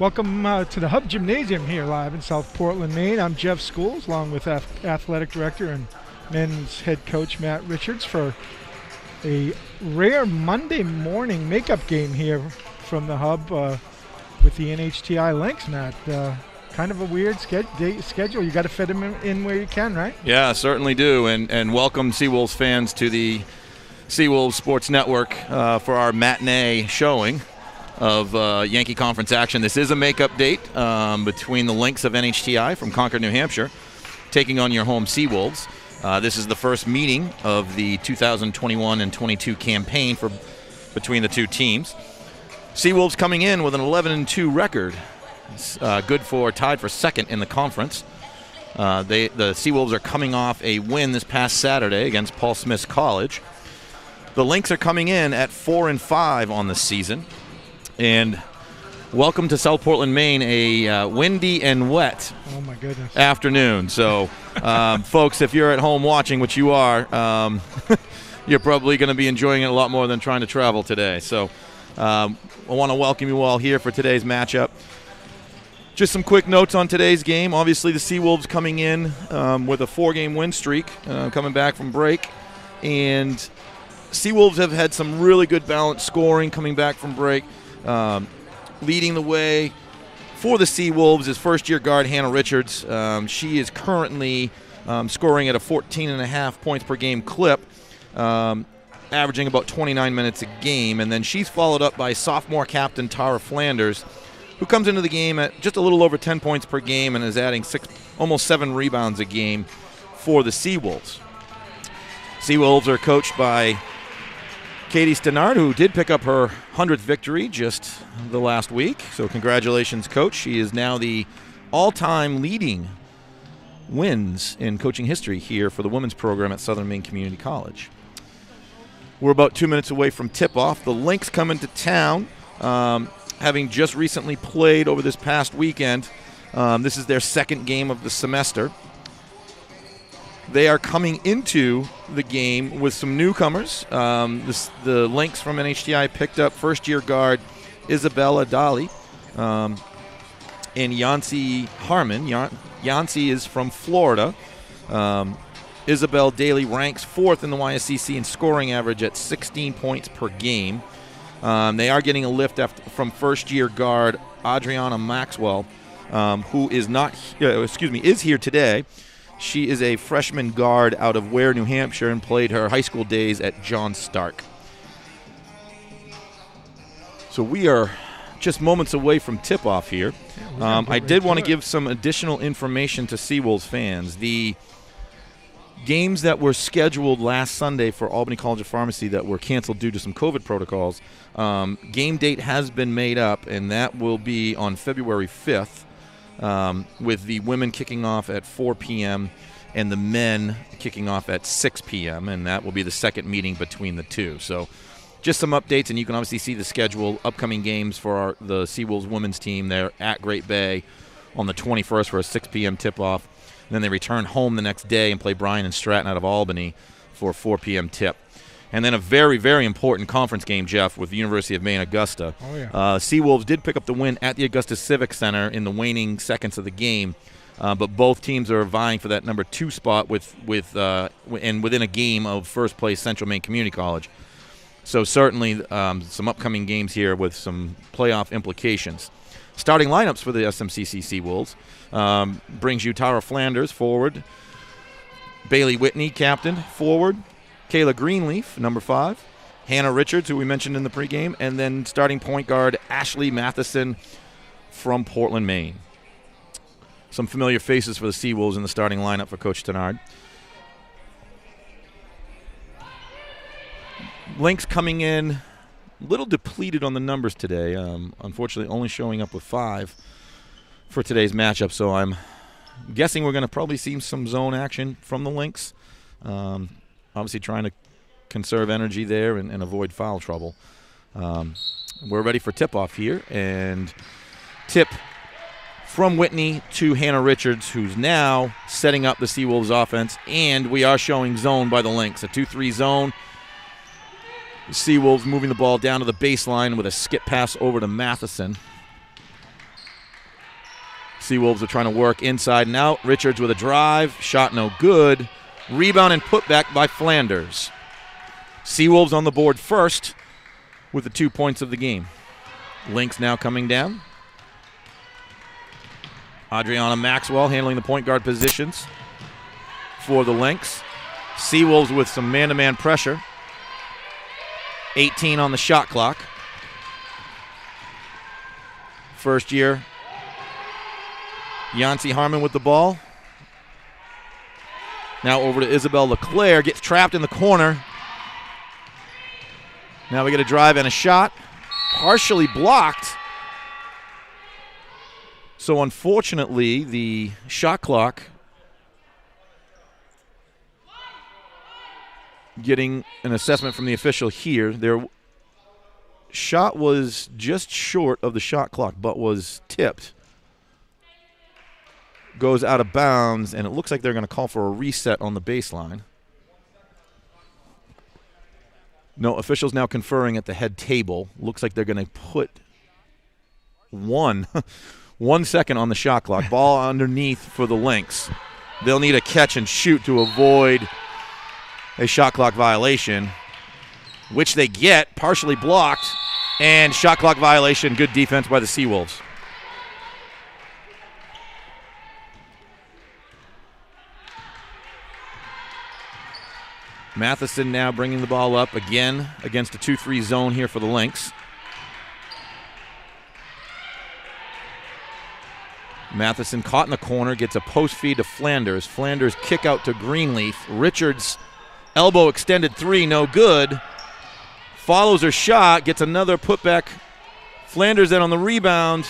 Welcome to the Hub Gymnasium here live in South Portland, Maine. I'm Jeff Schools, along with Athletic Director and Men's Head Coach Matt Richards for a rare Monday morning makeup game here from the Hub with the NHTI Lynx, Matt. Kind of a weird schedule. You got to fit them in where you can, right? Yeah, certainly do. And welcome Seawolves fans to the Seawolves Sports Network for our matinee showing of Yankee Conference action. This is a makeup date between the Lynx of NHTI from Concord, New Hampshire, taking on your home Seawolves. This is the first meeting of the 2021 and 22 campaign between the two teams. Seawolves coming in with an 11-2 record, tied for second in the conference. The Seawolves are coming off a win this past Saturday against Paul Smith's College. The Lynx are coming in at 4-5 on the season. And welcome to South Portland, Maine, a windy and wet afternoon. So, folks, if you're at home watching, which you are, you're probably going to be enjoying it a lot more than trying to travel today. So I want to welcome you all here for today's matchup. Just some quick notes on today's game. Obviously, the Seawolves coming in with a 4-game win streak, coming back from break. And Seawolves have had some really good balanced scoring coming back from break. Leading the way for the Seawolves is first-year guard Hannah Richards. She is currently scoring at a 14.5 points per game clip, averaging about 29 minutes a game. And then she's followed up by sophomore captain Tara Flanders, who comes into the game at just a little over 10 points per game and is adding almost 7 rebounds a game for the Seawolves. Seawolves are coached by Katie Stenard, who did pick up her 100th victory just the last week. So congratulations, Coach. She is now the all-time leading wins in coaching history here for the women's program at Southern Maine Community College. We're about 2 minutes away from tip-off. The Lynx come into town, having just recently played over this past weekend. This is their second game of the semester. They are coming into the game with some newcomers. The Lynx from NHTI picked up first-year guard Isabella Dali and Yancy Harmon. Yancy is from Florida. Isabel Daly ranks 4th in the YSCC in scoring average at 16 points per game. They are getting a lift from first-year guard Adriana Maxwell, who is here today. She is a freshman guard out of Ware, New Hampshire, and played her high school days at John Stark. So we are just moments away from tip-off here. I did want to give some additional information to Seawolves fans. The games that were scheduled last Sunday for Albany College of Pharmacy that were canceled due to some COVID protocols, game date has been made up, and that will be on February 5th. With the women kicking off at 4 p.m. and the men kicking off at 6 p.m., and that will be the second meeting between the two. So just some updates, and you can obviously see the schedule, upcoming games for the Seawolves women's team. They're at Great Bay on the 21st for a 6 p.m. tip-off. And then they return home the next day and play Bryan and Stratton out of Albany for a 4 p.m. tip. And then a very, very important conference game, Jeff, with the University of Maine, Augusta. Oh, yeah. Seawolves did pick up the win at the Augusta Civic Center in the waning seconds of the game, but both teams are vying for that number 2 spot and within a game of first place Central Maine Community College. So certainly some upcoming games here with some playoff implications. Starting lineups for the SMCC Seawolves brings you Tara Flanders, forward. Bailey Whitney, captain, forward. Kayla Greenleaf, number 5. Hannah Richards, who we mentioned in the pregame. And then starting point guard Ashley Matheson from Portland, Maine. Some familiar faces for the Seawolves in the starting lineup for Coach Stenard. Lynx coming in a little depleted on the numbers today. Unfortunately, only showing up with 5 for today's matchup. So I'm guessing we're going to probably see some zone action from the Lynx. Obviously trying to conserve energy there and avoid foul trouble. We're ready for tip-off here. And tip from Whitney to Hannah Richards, who's now setting up the Seawolves offense. And we are showing zone by the Lynx, a 2-3 zone. The Seawolves moving the ball down to the baseline with a skip pass over to Matheson. Seawolves are trying to work inside and out. Richards with a drive. Shot no good. Rebound and putback by Flanders. Seawolves on the board first with the 2 points of the game. Lynx now coming down. Adriana Maxwell handling the point guard positions for the Lynx. Seawolves with some man-to-man pressure. 18 on the shot clock. First year, Yancey Harmon with the ball. Now over to Isabel LeClaire. Gets trapped in the corner. Now we get a drive and a shot. Partially blocked. So unfortunately, the shot clock getting an assessment from the official here. Their shot was just short of the shot clock, but was tipped. Goes out of bounds, and it looks like they're going to call for a reset on the baseline. No, officials now conferring at the head table. Looks like they're going to put 1 second on the shot clock. Ball underneath for the Lynx. They'll need a catch and shoot to avoid a shot clock violation, which they get, partially blocked, and shot clock violation. Good defense by the Seawolves. Matheson now bringing the ball up again against a 2-3 zone here for the Lynx. Matheson caught in the corner, gets a post feed to Flanders. Flanders kick out to Greenleaf. Richards elbow extended 3, no good. Follows her shot, gets another putback. Flanders then on the rebound.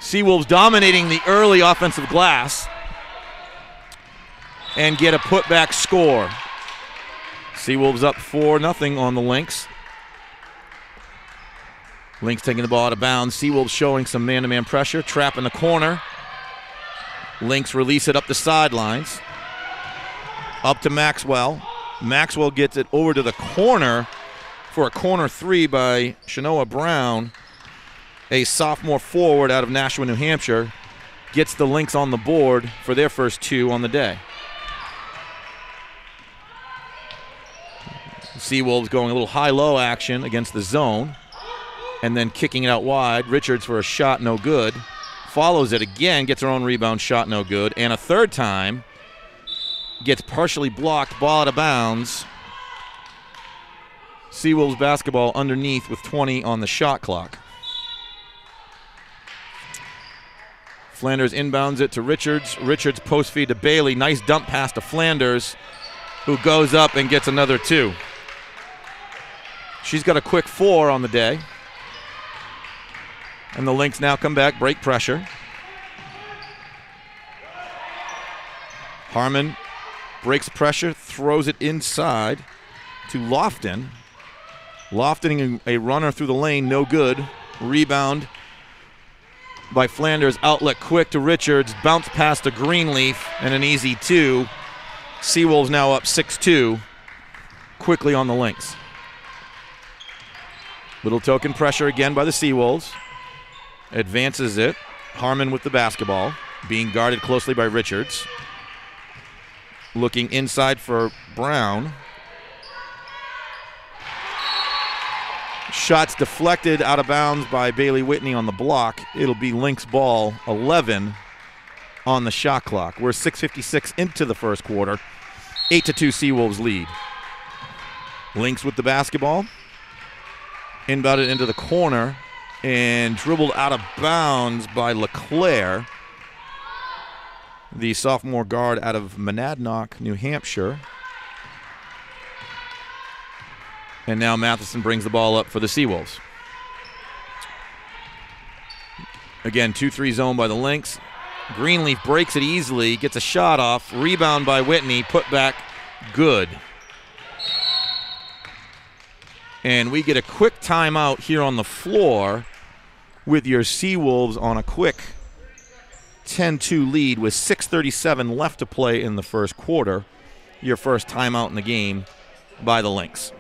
Seawolves dominating the early offensive glass and get a putback score. Seawolves up 4-0 on the Lynx. Lynx taking the ball out of bounds. Seawolves showing some man-to-man pressure. Trap in the corner. Lynx release it up the sidelines. Up to Maxwell. Maxwell gets it over to the corner for a corner 3 by Shanoa Brown, a sophomore forward out of Nashua, New Hampshire. Gets the Lynx on the board for their first 2 on the day. Seawolves going a little high-low action against the zone and then kicking it out wide. Richards for a shot, no good. Follows it again, gets her own rebound, shot no good. And a third time, gets partially blocked, ball out of bounds. Seawolves basketball underneath with 20 on the shot clock. Flanders inbounds it to Richards. Richards post feed to Bailey. Nice dump pass to Flanders, who goes up and gets another 2. She's got a quick 4 on the day. And the Lynx now come back, break pressure. Harmon breaks pressure, throws it inside to Lofton. Lofton, a runner through the lane, no good. Rebound by Flanders, outlet quick to Richards, bounce pass to Greenleaf, and an easy 2. Seawolves now up 6-2, quickly on the Lynx. Little token pressure again by the Seawolves. Advances it. Harmon with the basketball, being guarded closely by Richards. Looking inside for Brown. Shots deflected out of bounds by Bailey Whitney on the block. It'll be Lynx ball, 11 on the shot clock. We're 6:56 into the first quarter. 8-2 Seawolves lead. Lynx with the basketball. Inbounded into the corner and dribbled out of bounds by LeClaire, the sophomore guard out of Monadnock, New Hampshire. And now Matheson brings the ball up for the Seawolves. Again, 2-3 zone by the Lynx. Greenleaf breaks it easily, gets a shot off, rebound by Whitney, put back, good. And we get a quick timeout here on the floor with your Seawolves on a quick 10-2 lead with 6:37 left to play in the first quarter. Your first timeout in the game by the Lynx.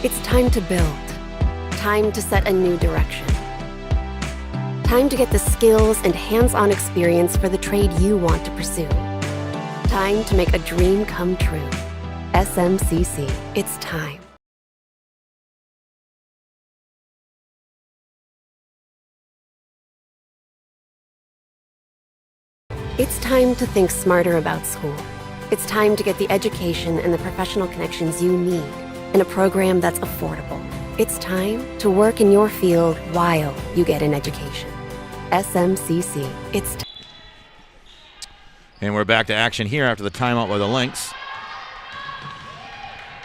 It's time to build. Time to set a new direction. Time to get the skills and hands-on experience for the trade you want to pursue. Time to make a dream come true. SMCC, it's time. It's time to think smarter about school. It's time to get the education and the professional connections you need in a program that's affordable. It's time to work in your field while you get an education. SMCC, it's time. And we're back to action here after the timeout by the Lynx.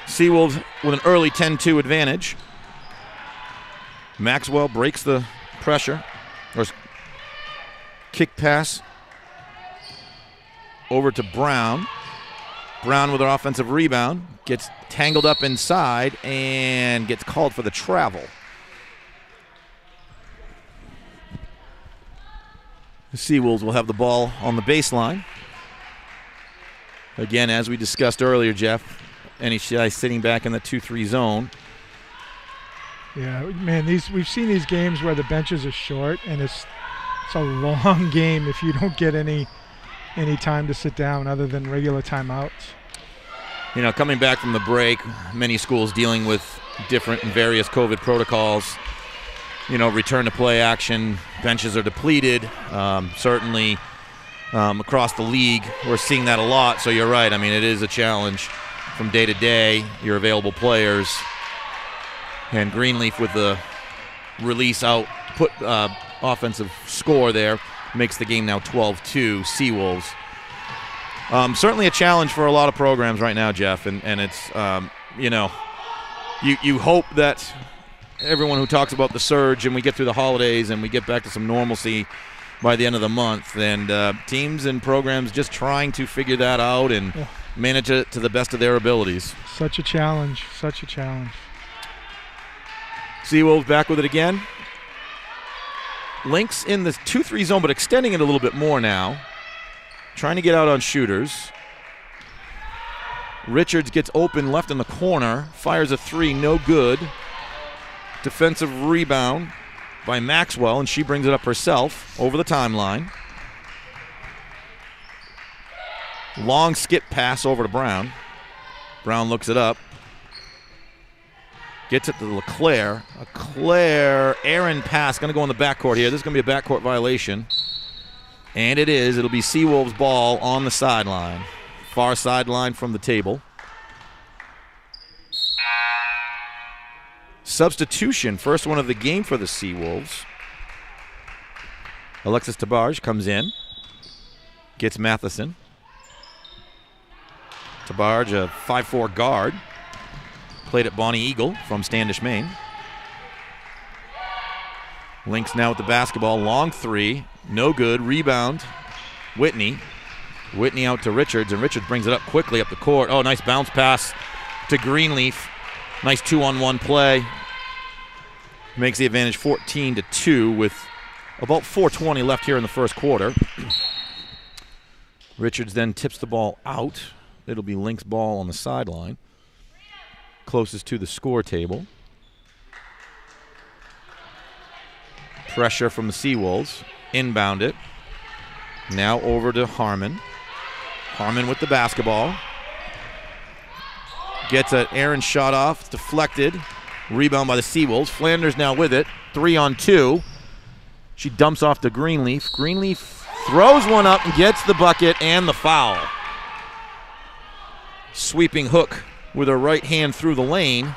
Seawolves with an early 10-2 advantage. Maxwell breaks the pressure. There's kick pass over to Brown. Brown with an offensive rebound. Gets tangled up inside and gets called for the travel. The Seawolves will have the ball on the baseline. Again, as we discussed earlier, Jeff, NHTI sitting back in the 2-3 zone. Yeah, man, we've seen these games where the benches are short, and it's a long game if you don't get any time to sit down other than regular timeouts. You know, coming back from the break, many schools dealing with different and various COVID protocols. You know, return to play action, benches are depleted. Certainly across the league, we're seeing that a lot. So you're right. I mean, it is a challenge from day to day, your available players. And Greenleaf with the release out, put offensive score there, makes the game now 12-2, Seawolves. Certainly a challenge for a lot of programs right now, Jeff, and it's, you know, you hope that everyone who talks about the surge and we get through the holidays and we get back to some normalcy by the end of the month, and teams and programs just trying to figure that out and manage it to the best of their abilities. Such a challenge, such a challenge. Seawolves back with it again. Lynx in the 2-3 zone, but extending it a little bit more now. Trying to get out on shooters. Richards gets open left in the corner. Fires a three, no good. Defensive rebound by Maxwell, and she brings it up herself over the timeline. Long skip pass over to Brown. Brown looks it up. Gets it to LeClaire. LeClaire, Aaron pass, going to go in the backcourt here. This is going to be a backcourt violation. And it is. It'll be Seawolves ball on the sideline. Far sideline from the table. Substitution, first one of the game for the Seawolves. Alexis Tabarge comes in. Gets Matheson. Tabarge, a 5'4" guard. Played at Bonnie Eagle from Standish, Maine. Lynx now with the basketball. Long three. No good. Rebound. Whitney. Whitney out to Richards, and Richards brings it up quickly up the court. Oh, nice bounce pass to Greenleaf. Nice 2-on-1 play. Makes the advantage 14-2 with about 4:20 left here in the first quarter. Richards then tips the ball out. It'll be Lynx ball on the sideline. Closest to the score table. Pressure from the Seawolves. Inbound it. Now over to Harmon. Harmon with the basketball. Gets an Aaron shot off. Deflected. Rebound by the Seawolves. Flanders now with it. 3-on-2. She dumps off to Greenleaf. Greenleaf throws one up and gets the bucket and the foul. Sweeping hook with her right hand through the lane.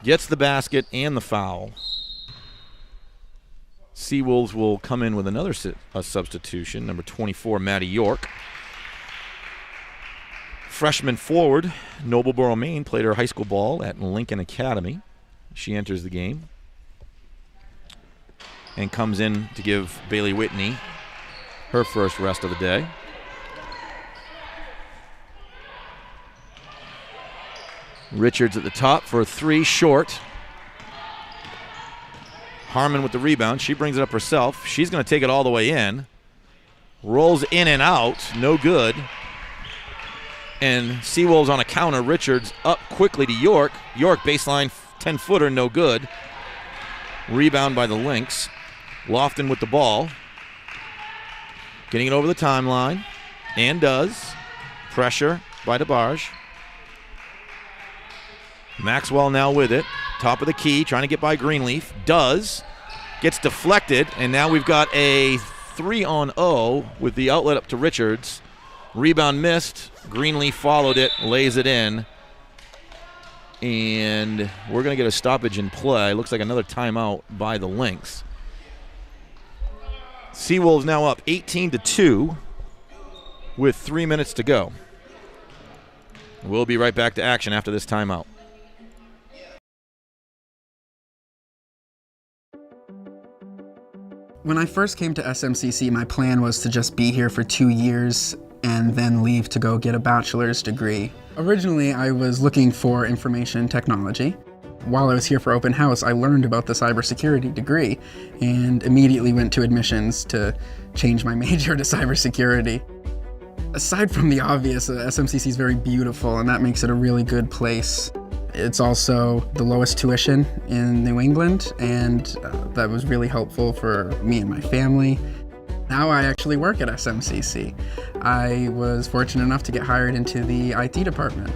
Gets the basket and the foul. Seawolves will come in with another substitution. Number 24, Maddie York. Freshman forward, Nobleboro, Maine, played her high school ball at Lincoln Academy. She enters the game and comes in to give Bailey Whitney her first rest of the day. Richards at the top for a three, short. Harmon with the rebound. She brings it up herself. She's going to take it all the way in. Rolls in and out. No good. And Seawolves on a counter. Richards up quickly to York. York baseline 10-footer, no good. Rebound by the Lynx. Lofton with the ball. Getting it over the timeline. And does. Pressure by DeBarge. Maxwell now with it. Top of the key, trying to get by Greenleaf. Does. Gets deflected, and now we've got a 3-on-0 with the outlet up to Richards. Rebound missed. Greenleaf followed it, lays it in. And we're going to get a stoppage in play. Looks like another timeout by the Lynx. Seawolves now up 18-2 with 3 minutes to go. We'll be right back to action after this timeout. When I first came to SMCC, my plan was to just be here for 2 years and then leave to go get a bachelor's degree. Originally, I was looking for information technology. While I was here for open house, I learned about the cybersecurity degree and immediately went to admissions to change my major to cybersecurity. Aside from the obvious, SMCC is very beautiful, and that makes it a really good place. It's also the lowest tuition in New England, and that was really helpful for me and my family. Now I actually work at SMCC. I was fortunate enough to get hired into the IT department.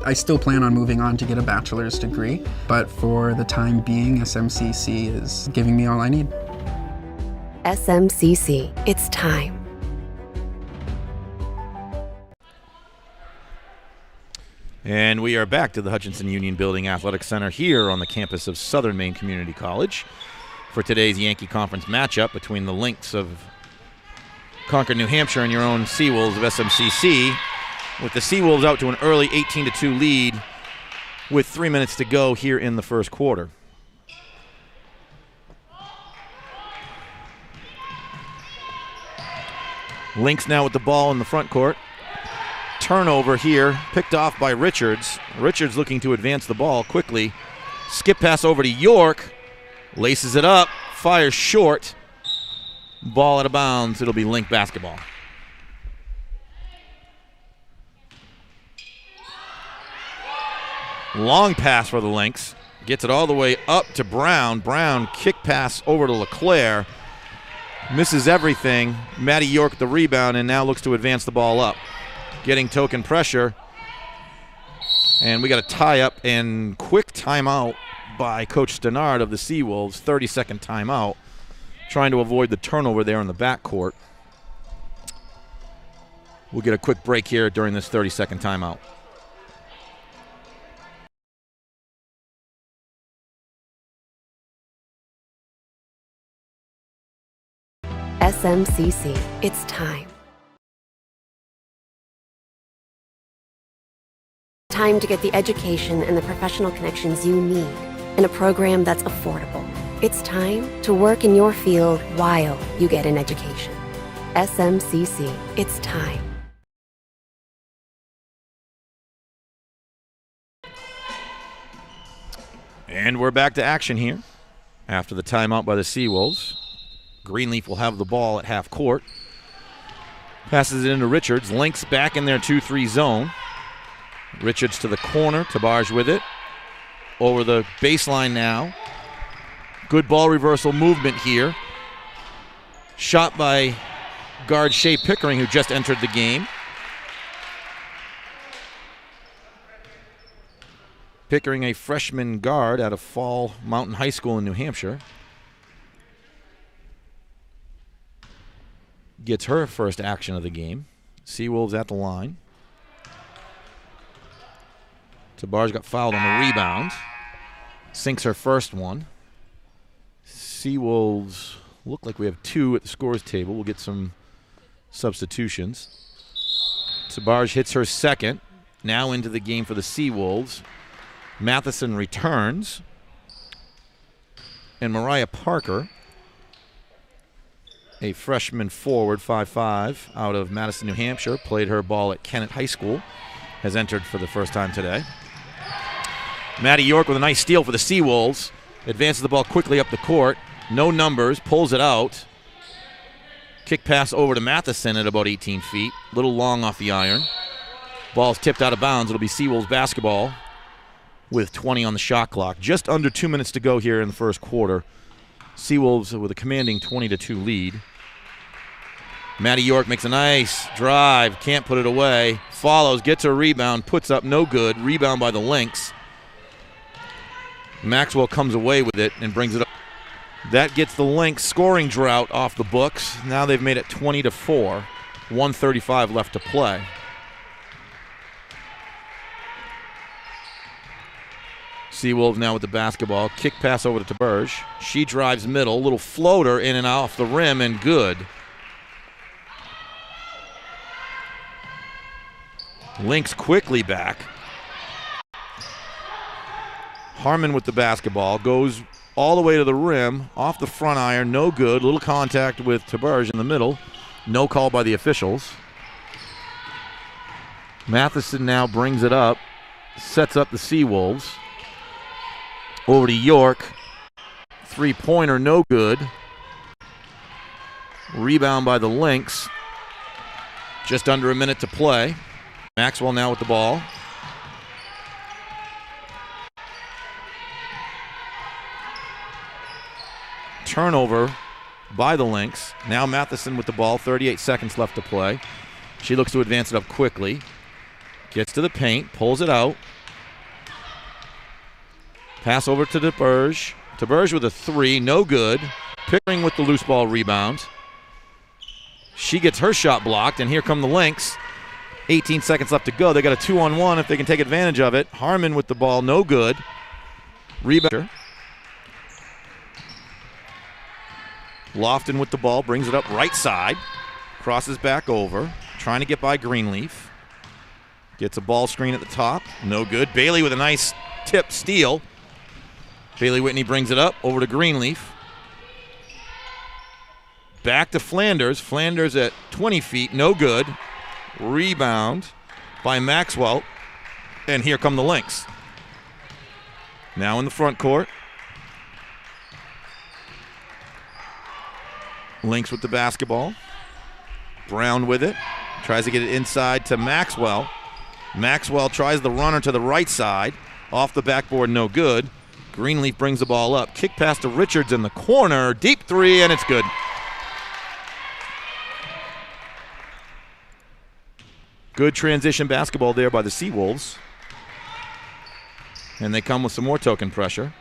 I still plan on moving on to get a bachelor's degree, but for the time being, SMCC is giving me all I need. SMCC, it's time. And we are back to the Hutchinson Union Building Athletic Center here on the campus of Southern Maine Community College for today's Yankee Conference matchup between the Lynx of Concord, New Hampshire and your own Seawolves of SMCC, with the Seawolves out to an early 18-2 lead with 3 minutes to go here in the first quarter. Lynx now with the ball in the front court. Turnover here, picked off by Richards. Richards looking to advance the ball quickly. Skip pass over to York. Laces it up, fires short. Ball out of bounds. It'll be Lynx basketball. Long pass for the Lynx. Gets it all the way up to Brown. Brown kick pass over to LeClaire. Misses everything. Matty York the rebound and now looks to advance the ball up. Getting token pressure. And we got a tie-up and quick timeout by Coach Stannard of the Seawolves. 30-second timeout. Trying to avoid the turnover there in the backcourt. We'll get a quick break here during this 30-second timeout. SMCC, it's time. Time to get the education and the professional connections you need in a program that's affordable. It's time to work in your field while you get an education. SMCC, it's time. And we're back to action here after the timeout by the Seawolves. Greenleaf will have the ball at half court. Passes it into Richards. Lynx back in their 2-3 zone. Richards to the corner. Tabarge with it. Over the baseline now. Good ball reversal movement here. Shot by guard Shea Pickering, who just entered the game. Pickering, a freshman guard out of Fall Mountain High School in New Hampshire. Gets her first action of the game. Seawolves at the line. Tabarge got fouled on the rebound. Sinks her first one. Seawolves look like we have two at the scores table. We'll get some substitutions. Tabarge hits her second. Now into the game for the Seawolves. Matheson returns. And Mariah Parker, a freshman forward, 5'5", out of Madison, New Hampshire, played her ball at Kennett High School, has entered for the first time today. Matty York with a nice steal for the Seawolves. Advances the ball quickly up the court. No numbers, pulls it out. Kick pass over to Matheson at about 18 feet. Little long off the iron. Ball's tipped out of bounds. It'll be Seawolves basketball. with 20 on the shot clock. Just under 2 minutes to go here in the first quarter. Seawolves with a commanding 20-2 lead. Maddie York makes a nice drive, can't put it away. Follows, gets a rebound, puts up, no good. Rebound by the Lynx. Maxwell comes away with it and brings it up. That gets the Lynx scoring drought off the books. Now they've made it 20-4. 1:35 left to play. Seawolves now with the basketball. Kick pass over to Taberge. She drives middle. Little floater in and off the rim and good. Lynx quickly back. Harmon with the basketball. Goes all the way to the rim. Off the front iron. No good. Little contact with Taberge in the middle. No call by the officials. Matheson now brings it up. Sets up the Seawolves. Over to York. Three-pointer, no good. Rebound by the Lynx. Just under a minute to play. Maxwell now with the ball. Turnover by the Lynx. Now Matheson with the ball. 38 seconds left to play. She looks to advance it up quickly. Gets to the paint, pulls it out. Pass over to Taberge. Taberge with a three, no good. Pickering with the loose ball rebound. She gets her shot blocked, and here come the Lynx. 18 seconds left to go. They got a 2-on-1 if they can take advantage of it. Harmon with the ball, no good. Rebounder. Lofton with the ball, brings it up right side. Crosses back over, trying to get by Greenleaf. Gets a ball screen at the top, no good. Bailey with a nice tip steal. Bailey Whitney brings it up over to Greenleaf. Back to Flanders. Flanders at 20 feet, no good. Rebound by Maxwell. And here come the Lynx. Now in the front court. Lynx with the basketball. Brown with it. Tries to get it inside to Maxwell. Maxwell tries the runner to the right side. Off the backboard, no good. Greenleaf brings the ball up. Kick pass to Richards in the corner. Deep three, and it's good. Good transition basketball there by the Seawolves. And they come with some more token pressure.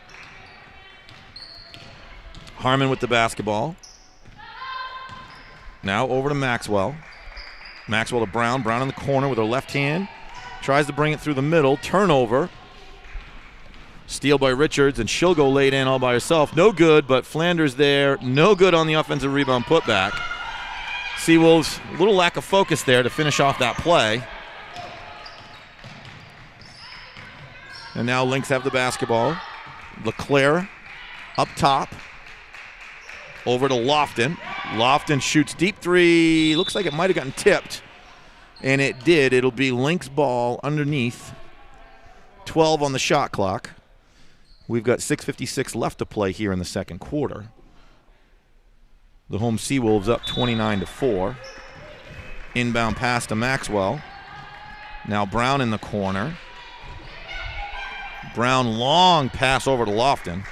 Harmon with the basketball. Now over to Maxwell. Maxwell to Brown. Brown in the corner with her left hand. Tries to bring it through the middle. Turnover. Steal by Richards, and she'll go late in all by herself. No good, but Flanders there. No good on the offensive rebound putback. Seawolves, a little lack of focus there to finish off that play. And now Lynx have the basketball. LeClaire up top. Over to Lofton. Lofton shoots deep three. Looks like it might have gotten tipped. And it did. It'll be Lynx ball underneath. 12 on the shot clock. We've got 6:56 left to play here in the second quarter. The home Seawolves up 29-4. Inbound pass to Maxwell. Now Brown in the corner. Brown long pass over to Lofton.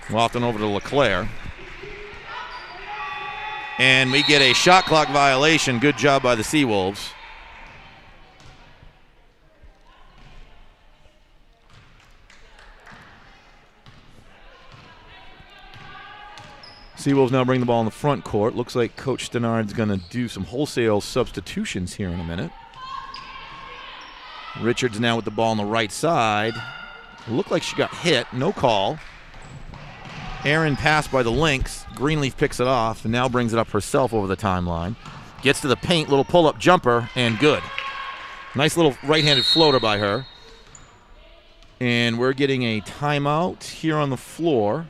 Lofton over to LeClaire. And we get a shot clock violation. Good job by the Seawolves. Seawolves now bring the ball in the front court. Looks like Coach Stenard's going to do some wholesale substitutions here in a minute. Richards now with the ball on the right side. Looked like she got hit. No call. Aaron passed by the Lynx. Greenleaf picks it off and now brings it up herself over the timeline. Gets to the paint, little pull-up jumper, and good. Nice little right-handed floater by her. And we're getting a timeout here on the floor.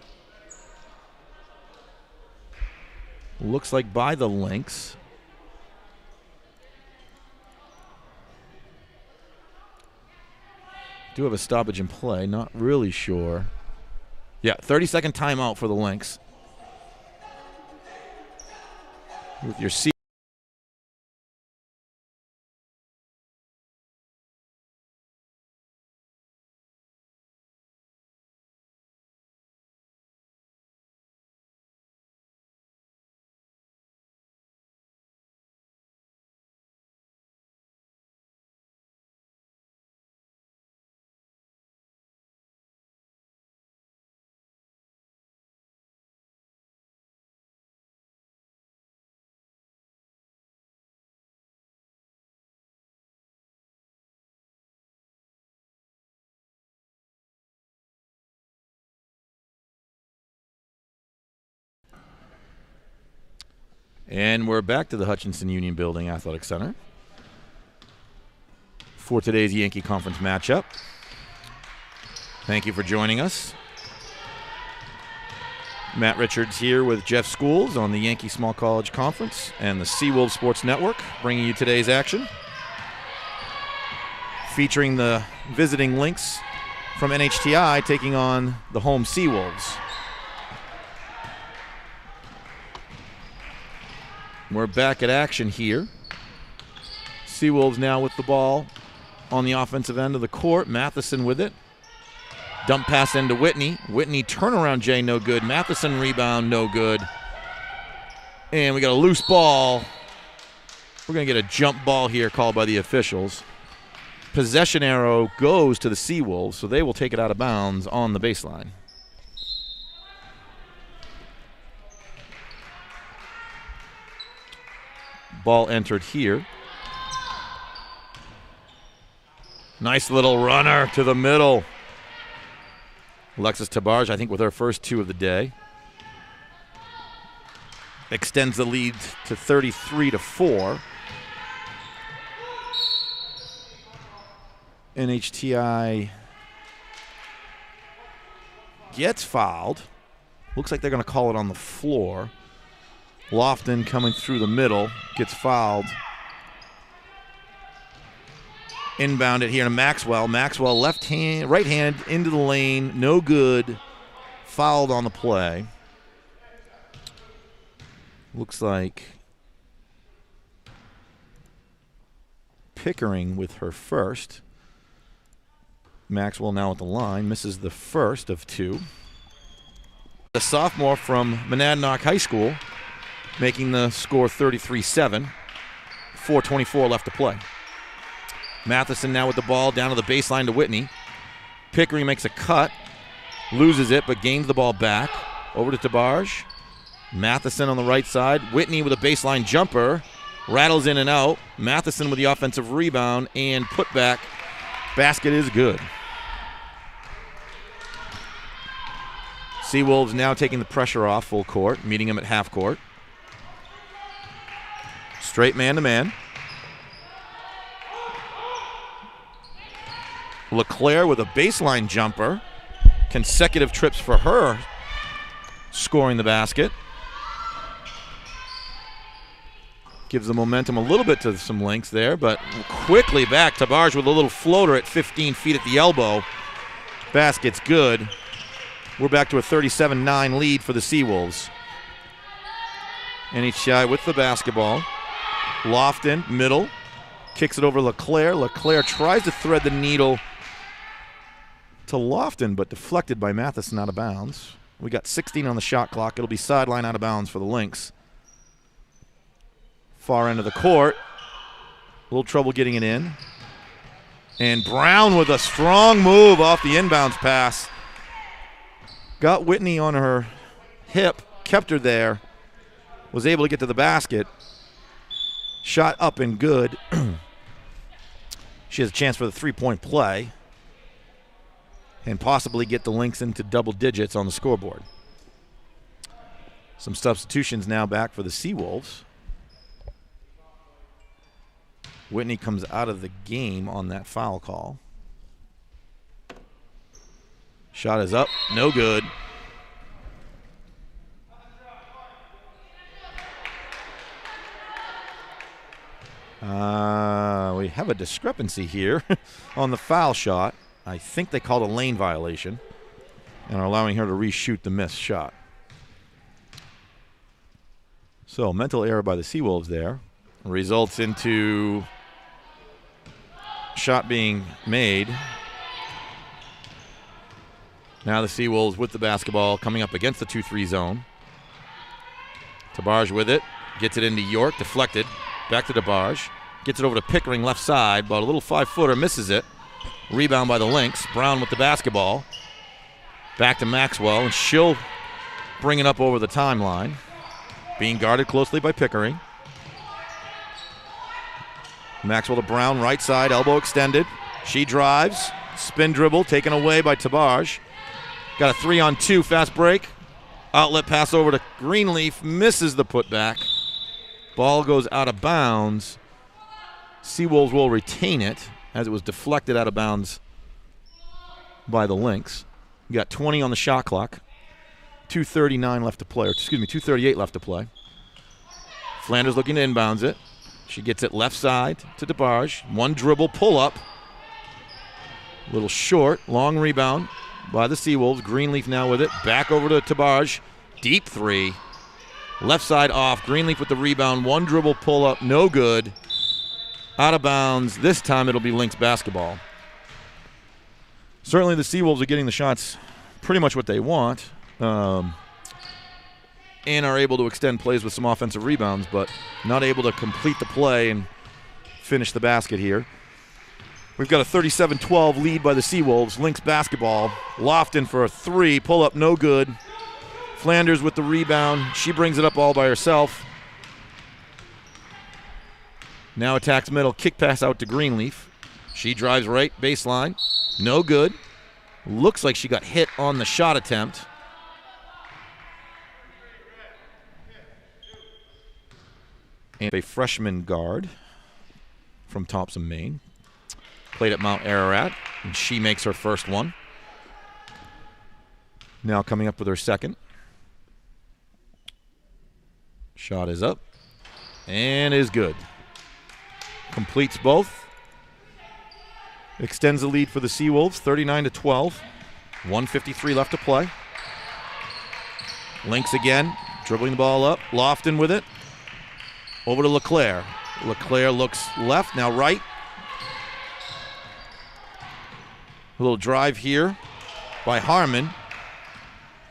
Looks like by the Lynx. Do have a stoppage in play, not really sure. Yeah, 30-second timeout for the Lynx. With your And we're back to the Hutchinson Union Building Athletic Center for today's Yankee Conference matchup. Thank you for joining us. Matt Richards here with Jeff Schools on the Yankee Small College Conference and the Seawolves Sports Network, bringing you today's action. Featuring the visiting Lynx from NHTI taking on the home Seawolves. We're back at action here. Seawolves now with the ball on the offensive end of the court. Matheson with it. Dump pass into Whitney. Whitney turnaround J, no good. Matheson rebound, no good. And we got a loose ball. We're going to get a jump ball here called by the officials. Possession arrow goes to the Seawolves, so they will take it out of bounds on the baseline. Ball entered here. Nice little runner to the middle. Alexis Tabarge, I think, with her first 2 of the day. Extends the lead to 33-4. NHTI gets fouled. Looks like they're going to call it on the floor. Lofton coming through the middle, gets fouled. Inbound it here to Maxwell. Maxwell right hand into the lane, no good. Fouled on the play. Looks like Pickering with her first. Maxwell now at the line, misses the first of 2. The sophomore from Monadnock High School, making the score 33-7. 4:24 left to play. Matheson now with the ball down to the baseline to Whitney. Pickering makes a cut, loses it, but gains the ball back. Over to Tabarge. Matheson on the right side. Whitney with a baseline jumper. Rattles in and out. Matheson with the offensive rebound and putback. Basket is good. Seawolves now taking the pressure off full court, meeting him at half court. Straight man-to-man. LeClaire with a baseline jumper. Consecutive trips for her, scoring the basket. Gives the momentum a little bit to some Lynx there, but quickly back. Tabarge with a little floater at 15 feet at the elbow. Basket's good. We're back to a 37-9 lead for the Seawolves. NHTI with the basketball. Lofton, middle. Kicks it over LeClaire. LeClaire tries to thread the needle to Lofton, but deflected by Matheson out of bounds. We got 16 on the shot clock. It'll be sideline out of bounds for the Lynx. Far end of the court. A little trouble getting it in. And Brown with a strong move off the inbounds pass. Got Whitney on her hip, kept her there, was able to get to the basket. Shot up and good. She has a chance for the three-point play and possibly get the Lynx into double digits on the scoreboard. Some substitutions now back for the Seawolves. Whitney comes out of the game on that foul call. Shot is up, no good. We have a discrepancy here on the foul shot. I think they called a lane violation and are allowing her to reshoot the missed shot. So mental error by the Seawolves there results into shot being made. Now the Seawolves with the basketball coming up against the 2-3 zone. Tabarge with it, gets it into York, deflected. Back to Tabarge, gets it over to Pickering left side, but a little 5-footer misses it. Rebound by the Lynx. Brown with the basketball. Back to Maxwell, and she'll bring it up over the timeline. Being guarded closely by Pickering. Maxwell to Brown, right side, elbow extended. She drives, spin dribble, taken away by Tabarge. Got a 3-on-2 fast break. Outlet pass over to Greenleaf, misses the putback. Ball goes out of bounds. Seawolves will retain it as it was deflected out of bounds by the Lynx. You got 20 on the shot clock. 2:39 left to play, or excuse me, 2:38 left to play. Flanders looking to inbounds it. She gets it left side to DeBarge. One dribble, pull up. A little short, long rebound by the Seawolves. Greenleaf now with it. Back over to DeBarge. Deep three. Left side off. Greenleaf with the rebound. One dribble, pull up, no good. Out of bounds. This time it'll be Lynx basketball. Certainly the Seawolves are getting the shots pretty much what they want. And are able to extend plays with some offensive rebounds, but not able to complete the play and finish the basket here. We've got a 37-12 lead by the Seawolves. Lynx basketball. Lofton for a three. Pull up, no good. Flanders with the rebound. She brings it up all by herself. Now attacks middle. Kick pass out to Greenleaf. She drives right baseline. No good. Looks like she got hit on the shot attempt. And a freshman guard from Thompson, Maine. Played at Mount Ararat, and she makes her first one. Now coming up with her second. Shot is up and is good. Completes both. Extends the lead for the Seawolves, 39-12. 1:53 left to play. Lynx again, dribbling the ball up. Lofton with it. Over to LeClaire. LeClaire looks left, now right. A little drive here by Harmon.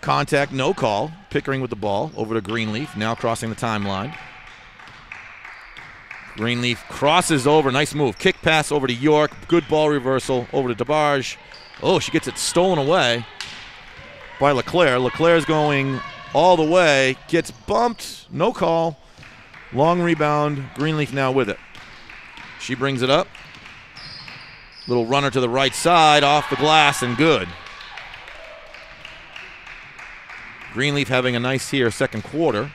Contact, no call. Pickering with the ball. Over to Greenleaf, now crossing the timeline. Greenleaf crosses over, nice move. Kick pass over to York, good ball reversal. Over to DeBarge. Oh, she gets it stolen away by LeClaire. LeClaire's going all the way, gets bumped, no call. Long rebound, Greenleaf now with it. She brings it up. Little runner to the right side, off the glass, and good. Greenleaf having a nice here second quarter,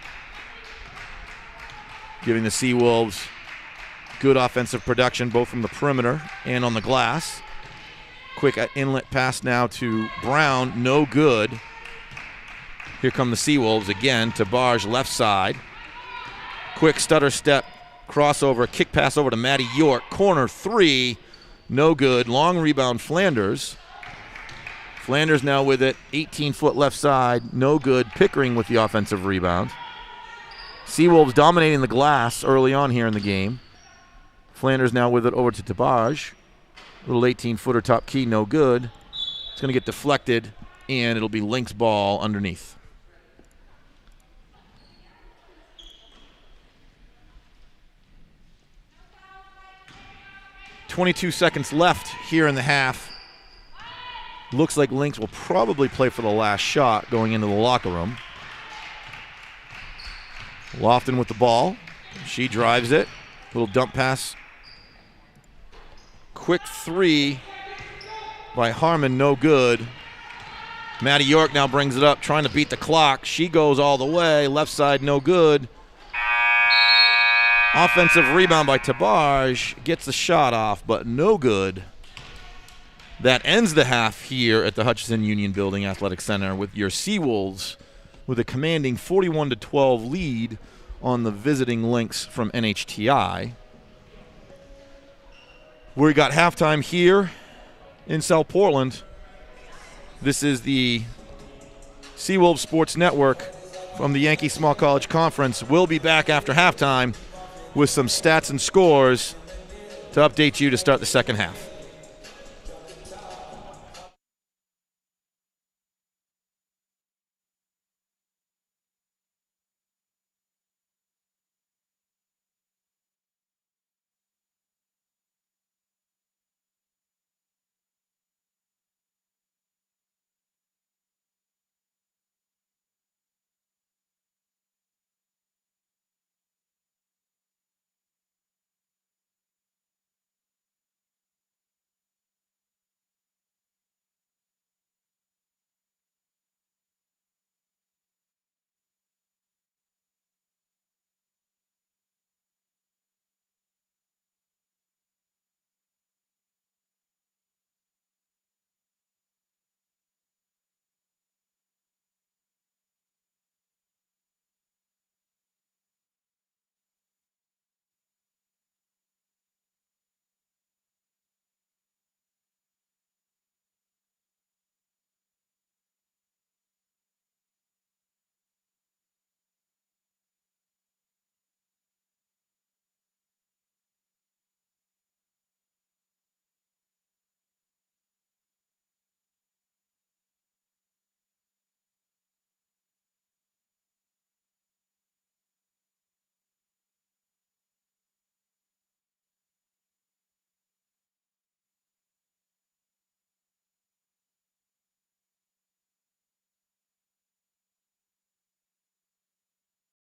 giving the Seawolves good offensive production both from the perimeter and on the glass. Quick inlet pass now to Brown, no good. Here come the Seawolves again to Barge left side. Quick stutter step, crossover, kick pass over to Maddie York. Corner three, no good. Long rebound, Flanders. Flanders now with it, 18-foot left side, no good. Pickering with the offensive rebound. Seawolves dominating the glass early on here in the game. Flanders now with it over to DeBarge. Little 18-footer top key, no good. It's going to get deflected, and it'll be Lynx ball underneath. 22 seconds left here in the half. Looks like Lynx will probably play for the last shot going into the locker room. Lofton with the ball. She drives it. Little dump pass. Quick three by Harmon, no good. Maddie York now brings it up, trying to beat the clock. She goes all the way. Left side, no good. Offensive rebound by Tabarj. Gets the shot off, but no good. That ends the half here at the Hutchinson Union Building Athletic Center with your Seawolves with a commanding 41-12 lead on the visiting Lynx from NHTI. We got halftime here in South Portland. This is the Seawolves Sports Network from the Yankee Small College Conference. We'll be back after halftime with some stats and scores to update you to start the second half.